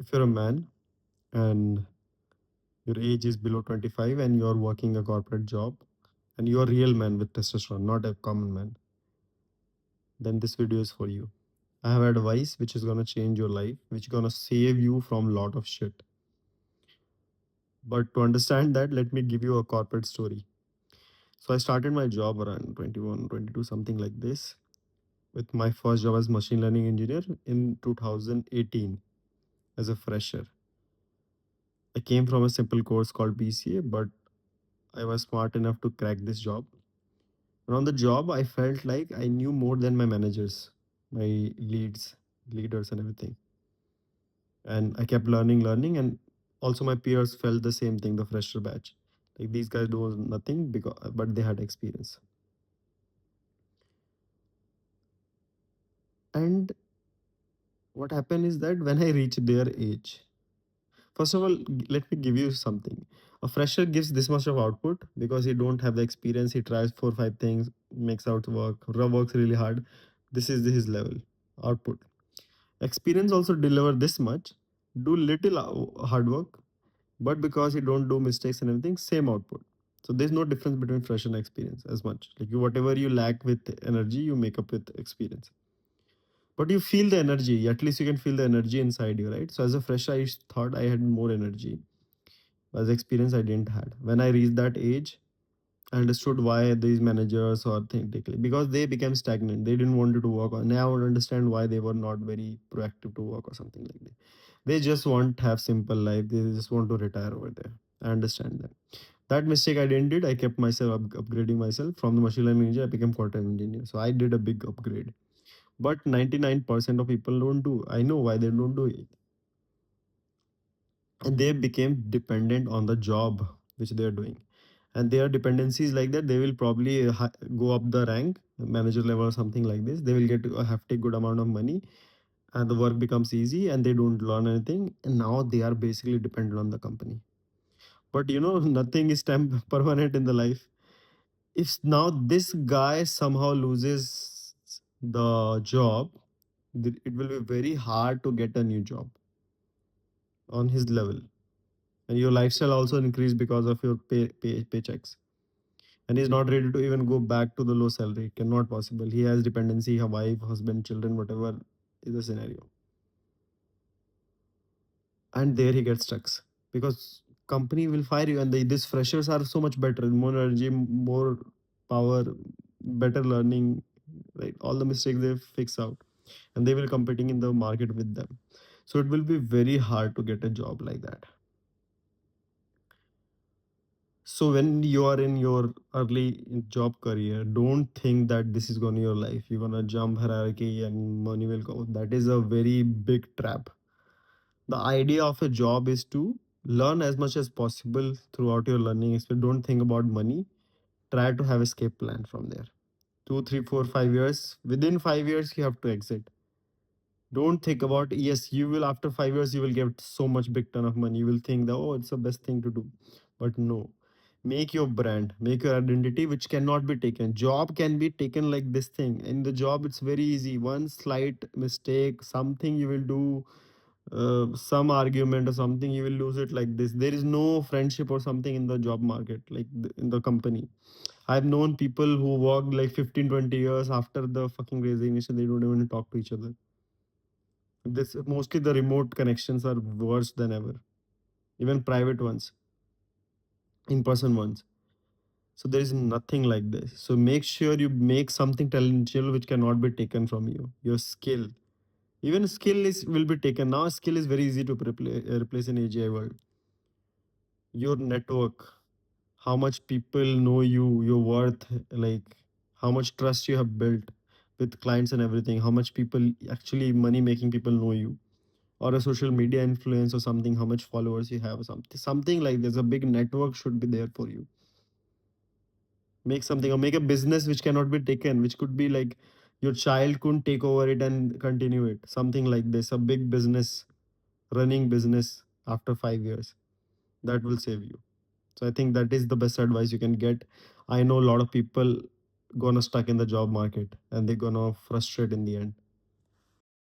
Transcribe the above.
If you're a man and your age is below 25 and you're working a corporate job and you're a real man with testosterone, not a common man, then this video is for you. I have advice which is gonna change your life, which is gonna save you from a lot of shit. But to understand that, let me give you a corporate story. So I started my job around 21, 22, something like this, with my first job as machine learning engineer in 2018 as a fresher. I came from a simple course called BCA, but I was smart enough to crack this job. And on the job, I felt like I knew more than my managers, my leaders, and everything. And I kept learning, and also my peers felt the same thing. The fresher batch, like these guys do nothing because, but they had experience. And what happened is that when I reached their age, first of all, let me give you something. A fresher gives this much of output because he don't have the experience. He tries four, five things, makes out work, works really hard. This is his level output. Experience also deliver this much, do little hard work, but because you don't do mistakes and everything, same output. So there's no difference between fresh and experience as much. Like whatever you lack with energy, you make up with experience. But you feel the energy. At least you can feel the energy inside you, right? So as a fresh, I thought I had more energy. As experience, I didn't had. When I reached that age, I understood why these managers or think because they became stagnant. They didn't want to work on. Now I would understand why they were not very proactive to work or something like that. They just want to have simple life. They just want to retire over there. I understand that. That mistake I didn't did. I kept myself upgrading myself from the machine learning engineer. I became quantum engineer. So I did a big upgrade. But 99% of people don't do. I know why they don't do it. And they became dependent on the job which they are doing. And their dependencies like that, they will probably go up the rank, manager level or something like this. They will get a hefty good amount of money and the work becomes easy and they don't learn anything. And now they are basically dependent on the company. But nothing is permanent in the life. If now this guy somehow loses the job, it will be very hard to get a new job on his level. And your lifestyle also increase because of your paychecks. And he's not ready to even go back to the low salary. It cannot possible. He has dependency, a wife, husband, children, whatever is the scenario. And there he gets stuck because company will fire you, and these freshers are so much better, more energy, more power, better learning, right? All the mistakes they fix out, and they will competing in the market with them. So it will be very hard to get a job like that. So when you are in your early job career, don't think that this is going to be your life. You're gonna jump hierarchy and money will go. That is a very big trap. The idea of a job is to learn as much as possible throughout your learning. If you don't think about money, try to have escape plan from there. 2, 3, 4, 5 years. Within 5 years, you have to exit. Don't think about, yes, you will after 5 years you will get so much big ton of money. You will think that, oh, it's the best thing to do. But no. Make your brand, make your identity, which cannot be taken. Job can be taken like this thing. In the job, it's very easy. One slight mistake, something you will do, some argument or something, you will lose it like this. There is no friendship or something in the job market, like in the company. I've known people who worked like 15, 20 years after the fucking resignation, they don't even talk to each other. This mostly the remote connections are worse than ever, even private ones, in person ones. So there is nothing like this. So make sure you make something talentful which cannot be taken from you. Your skill, even skill is will be taken now. Skill is very easy to replace in AGI world. Your network, how much people know you, your worth, like how much trust you have built with clients and everything. How much people actually money making people know you, or a social media influence or something, how much followers you have or something like there's a big network should be there for you. Make something or make a business which cannot be taken, which could be like your child couldn't take over it and continue it, something like this, a big business, running business after 5 years, that will save you. So I think that is the best advice you can get. I know a lot of people gonna stuck in the job market and they're gonna frustrate in the end.